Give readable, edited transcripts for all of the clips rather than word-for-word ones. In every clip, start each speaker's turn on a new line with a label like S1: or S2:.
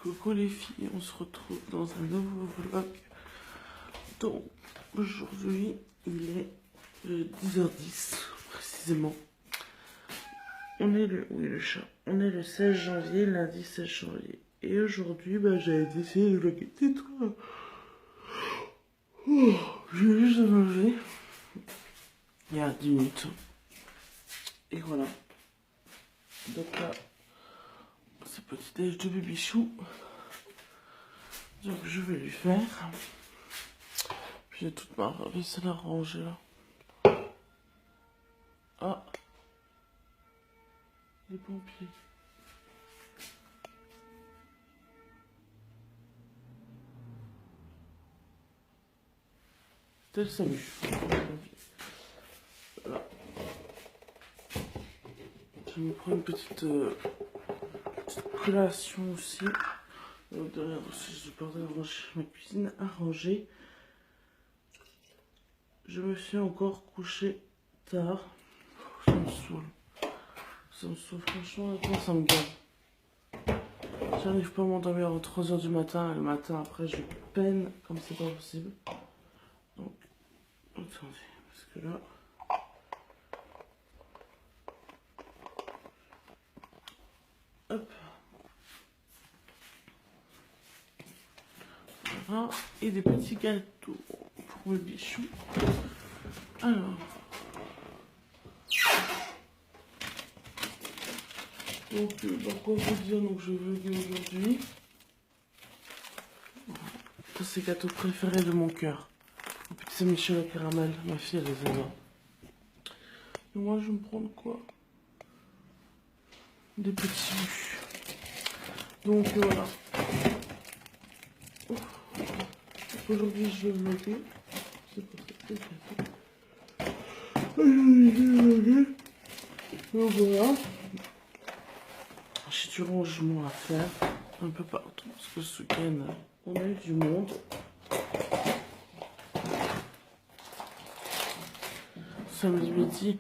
S1: Coucou les filles, on se retrouve dans un nouveau vlog. Donc aujourd'hui il est 10h10 précisément. On est le chat. On est le 16 janvier, lundi 16 janvier. Et aujourd'hui j'avais décidé de vlogger des trucs. J'ai juste à manger il y a 10 minutes. Et voilà. Donc là, c'est petit déj de Bibichou. Donc je vais lui faire. J'ai toute ma vaisselle à ranger là. Ah, les pompiers. C'était le SAMU. Voilà. Je me prends une petite collation aussi. Derrière aussi, je bordel à ranger ma cuisine à ranger. Je me suis encore couché tard. Ça me saoule. Ça me saoule, franchement, maintenant ça me gave. J'arrive pas à m'endormir à 3h du matin. Et le matin après, je peine comme c'est pas possible. Donc, attendez, parce que là. Hop. Voilà. Et des petits gâteaux pour mes bichous. Alors. Donc, pourquoi vous dire donc je veux aujourd'hui. Ça, c'est le gâteau préféré de mon cœur. Le petit Saint-Michel au caramel. Ma fille, elle les adore. Et moi, je vais me prendre quoi? Des petits jus. Donc, voilà. Aujourd'hui, je vais vlogger. C'est pas très donc, voilà. J'ai du rangement à faire. Un peu partout. Parce que ce week-end, on a eu du monde. Samedi midi,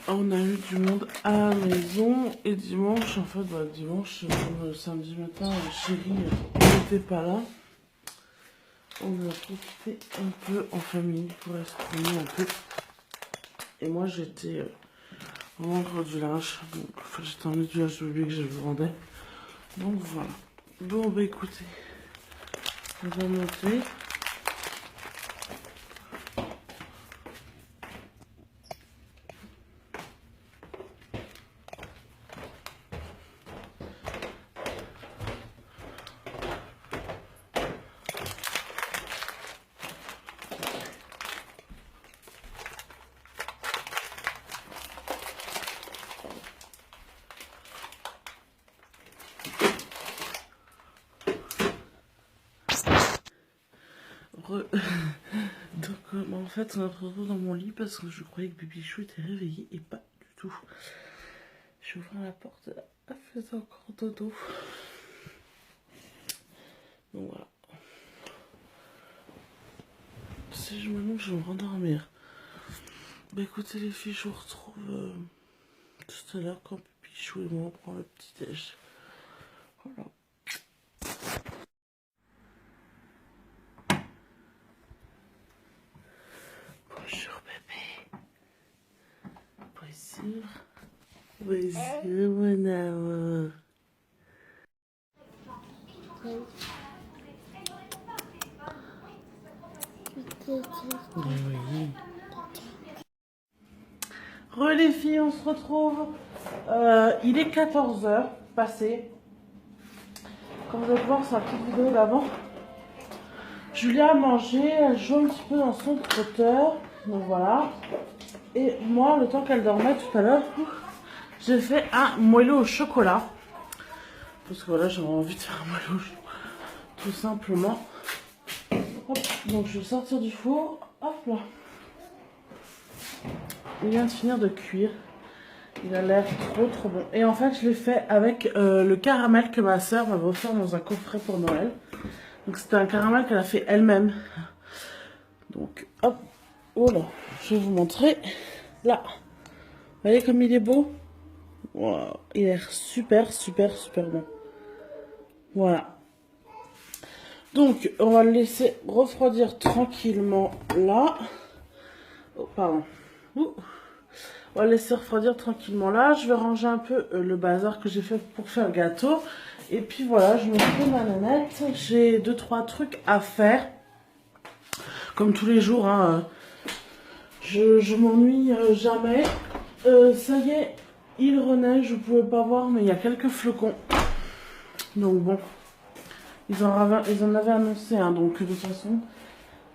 S1: on a eu du monde à la maison. Et dimanche, en fait, dimanche, comme samedi matin, chérie n'était pas là. On a profité un peu en famille pour rester un peu. Et moi, j'étais vendre du linge. Enfin, j'étais en du linge de bébé que je vendais. Donc voilà. Bon, bah écoutez, on va monter. Donc en fait on se retrouve dans mon lit parce que je croyais que Bibichou était réveillé et pas du tout. J'ai ouvert la porte, elle faisait encore dodo. Donc voilà. Si je m'allonge, je vais me rendormir. Bah écoutez les filles, je vous retrouve tout à l'heure quand Bibichou et moi on prend le petit déj. Voilà. Bonjour bébé. Bonjour. Bonjour mon amour. Oui. Re les filles, on se retrouve. Il est 14h passé. Comme vous pouvez voir sur la petite vidéo d'avant. Julia a mangé, elle joue un petit peu dans son trotteur. Donc voilà. Et moi, le temps qu'elle dormait tout à l'heure, j'ai fait un moelleux au chocolat. Parce que voilà, j'avais envie de faire un moelleux au chocolat. Tout simplement. Hop, donc je vais sortir du four. Hop là. Il vient de finir de cuire. Il a l'air trop bon. Et en fait, je l'ai fait avec le caramel que ma soeur m'avait offert dans un coffret pour Noël. Donc c'était un caramel qu'elle a fait elle-même. Donc hop, oh là, je vais vous montrer. Là, vous voyez comme il est beau. Wow. Il a l'air super bon. Voilà. Donc, on va le laisser refroidir tranquillement là. Oh, pardon. Ouh. On va le laisser refroidir tranquillement là. Je vais ranger un peu le bazar que j'ai fait pour faire le gâteau. Et puis voilà, je me fais ma nanette. J'ai 2-3 trucs à faire. Comme tous les jours, hein. Je m'ennuie jamais. Ça y est, il reneige. Je ne pouvais pas voir, mais il y a quelques flocons. Donc bon. Ils en avaient annoncé, hein, donc de toute façon,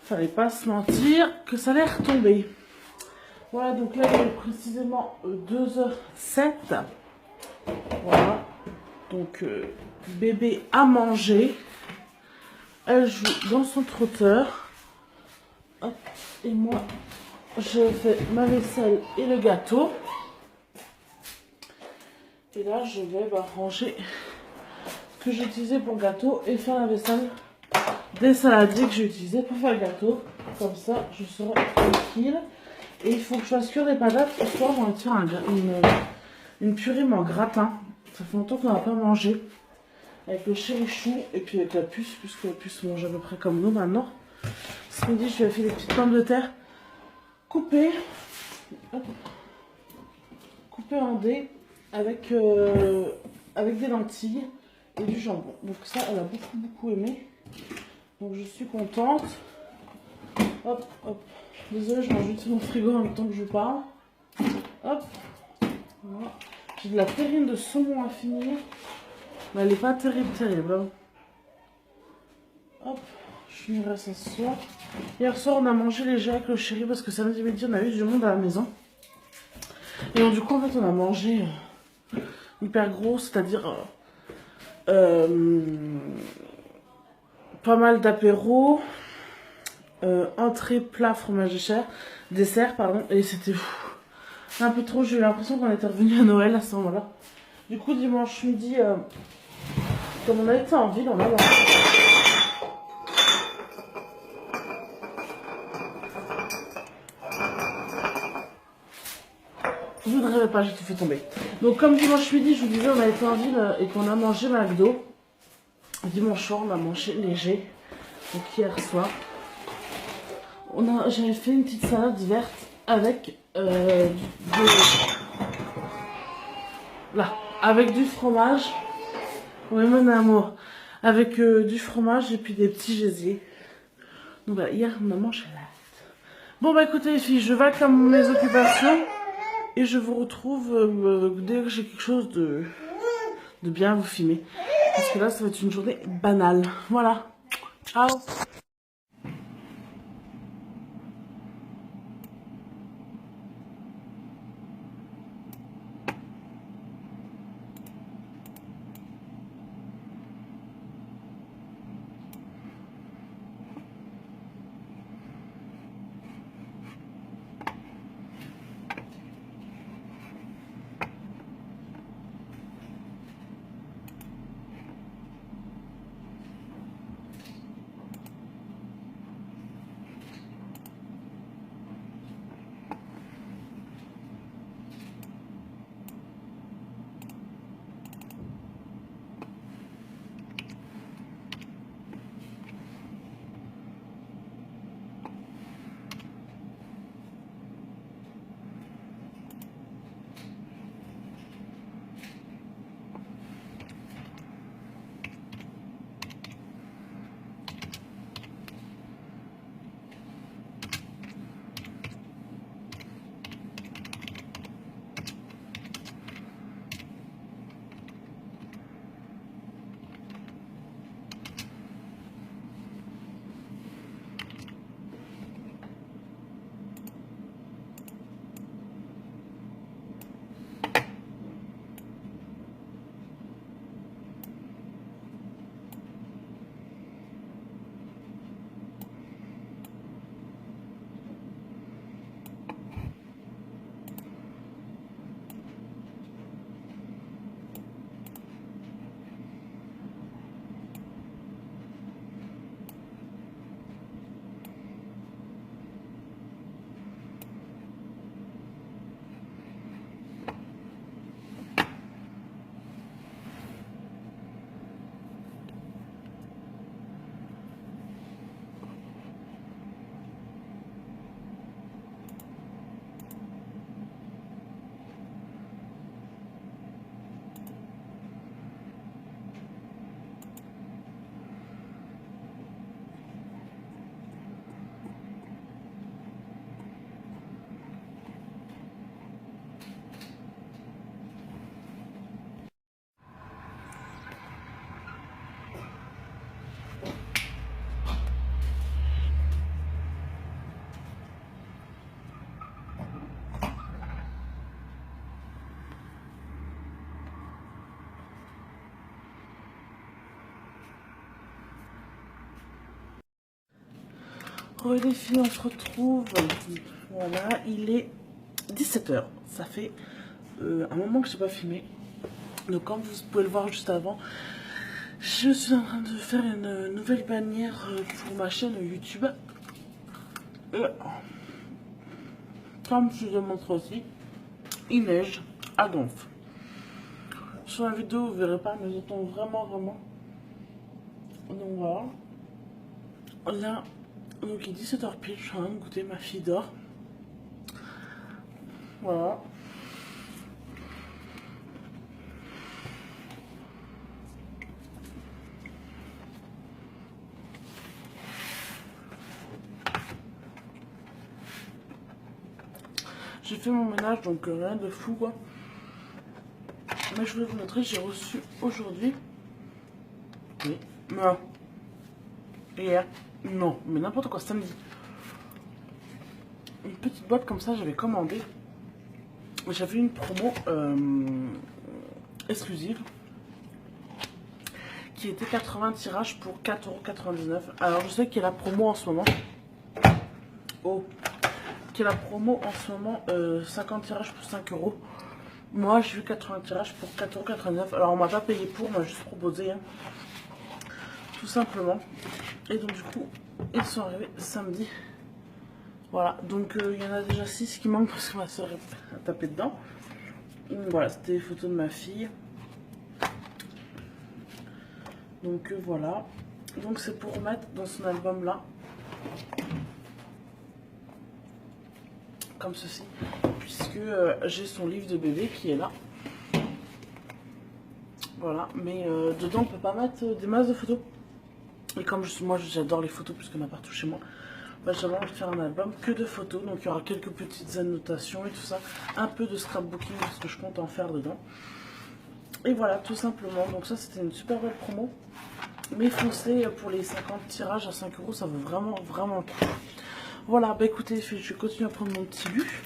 S1: fallait pas se mentir que ça allait retomber. Voilà, donc là il est précisément 2h07. Voilà, donc bébé a mangé. Elle joue dans son trotteur. Hop, et moi, je fais ma vaisselle et le gâteau. Et là, je vais ranger ce que j'ai utilisé pour le gâteau et faire la vaisselle des saladiers que j'ai utilisés pour faire le gâteau. Comme ça, je serai tranquille. Et il faut que je fasse cuire des patates. Ce soir, on va faire une purée mais en gratin. Ça fait longtemps qu'on n'a pas mangé. Avec le chérichou et puis avec la puce, puisque la puce mange à peu près comme nous maintenant. Ce midi, je lui ai fait des petites pommes de terre coupées. Hop, coupées en dés avec des lentilles et du jambon. Donc ça, elle a beaucoup aimé. Donc je suis contente. Hop, hop. Désolée, je mange vite mon frigo en même temps que je parle. Hop. Voilà. J'ai de la terrine de saumon à finir. Mais elle n'est pas terrible. Hein. Hop. Je finirai ça ce soir. Hier soir, on a mangé léger avec le chéri parce que samedi midi, on a eu du monde à la maison. Et donc, du coup, en fait, on a mangé hyper gros, c'est-à-dire pas mal d'apéros. Entrée, plat, fromage de chair, dessert, pardon, et c'était un peu trop. J'ai eu l'impression qu'on était revenu à Noël à ce moment-là. Du coup, dimanche midi, comme on a été en ville, on a mangé. Je ne rêvais pas, j'ai tout fait tomber. Donc, comme dimanche midi, je vous disais, on a été en ville et qu'on a mangé McDo. Dimanche soir, on a mangé léger. Donc, hier soir. J'avais fait une petite salade verte avec avec du fromage. Oui, mon amour. Avec du fromage et puis des petits gésiers. Donc voilà, hier on a mangé là. Bon bah écoutez les filles, je vais à mes occupations et je vous retrouve dès que j'ai quelque chose de bien à vous filmer. Parce que là ça va être une journée banale. Voilà. Ciao. Re les filles, on se retrouve. Voilà, il est 17 h. Ça fait un moment que je n'ai pas filmé. Donc comme vous pouvez le voir juste avant, je suis en train de faire une nouvelle bannière pour ma chaîne YouTube. Comme je le montre aussi, il neige à donf. Sur la vidéo, vous ne verrez pas, mais j'attends vraiment. Donc voilà. Là, donc il est 17 h pile, je suis en train de goûter, ma fille dort. Voilà. J'ai fait mon ménage, donc rien de fou quoi. Mais je voulais vous montrer, j'ai reçu aujourd'hui. Oui. Non. Hier. Non, mais n'importe quoi, samedi. Une petite boîte comme ça, j'avais commandé. J'avais une promo exclusive qui était 80 tirages pour 4,99 €. Alors je sais qu'il y a la promo en ce moment. Oh, qu'il y a la promo en ce moment, 50 tirages pour 5 €. Moi j'ai eu 80 tirages pour 4,99 €. Alors on m'a pas payé pour, on m'a juste proposé. Hein, tout simplement. Et donc du coup, ils sont arrivés samedi. Voilà, donc il y en a déjà 6 qui manquent parce que ma soeur a tapé dedans. Donc, voilà, c'était les photos de ma fille. Donc voilà. Donc c'est pour mettre dans son album là. Comme ceci. Puisque j'ai son livre de bébé qui est là. Voilà, mais dedans on peut pas mettre des masses de photos. Et comme moi j'adore les photos puisqu'on a partout chez moi. Bah, j'avais envie de faire un album que de photos, donc il y aura quelques petites annotations et tout ça, un peu de scrapbooking parce que je compte en faire dedans. Et voilà, tout simplement. Donc ça c'était une super belle promo. Mais foncez pour les 50 tirages à 5 €, ça vaut vraiment le coup. Voilà, bah écoutez, je vais continuer à prendre mon petit lu.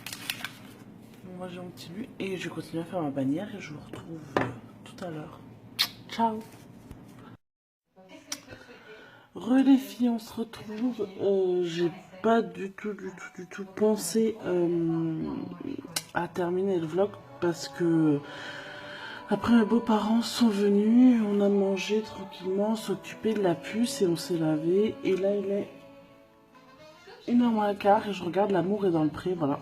S1: Moi j'ai mon petit lu et je vais continuer à faire ma bannière et je vous retrouve tout à l'heure. Ciao. Les filles, on se retrouve. J'ai pas du tout pensé à terminer le vlog parce que après mes beaux-parents sont venus, on a mangé tranquillement, s'occuper de la puce et on s'est lavé. Et là il est 1h15 et je regarde L'amour est dans le pré, voilà.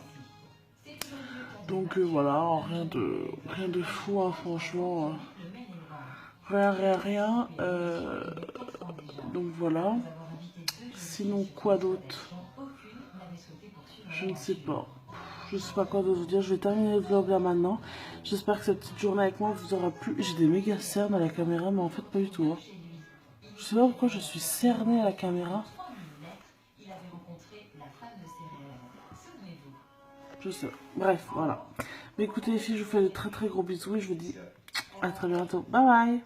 S1: Donc voilà, rien de fou, hein, franchement. Rien. Donc voilà. Sinon, quoi d'autre? Je ne sais pas. Je sais pas quoi d'autre vous dire. Je vais terminer le vlog là maintenant. J'espère que cette petite journée avec moi vous aura plu. J'ai des méga cernes à la caméra, mais en fait pas du tout. Hein. Je sais pas pourquoi je suis cernée à la caméra. Je sais. Bref, voilà. Mais écoutez les filles, je vous fais de très gros bisous et je vous dis à très bientôt. Bye bye.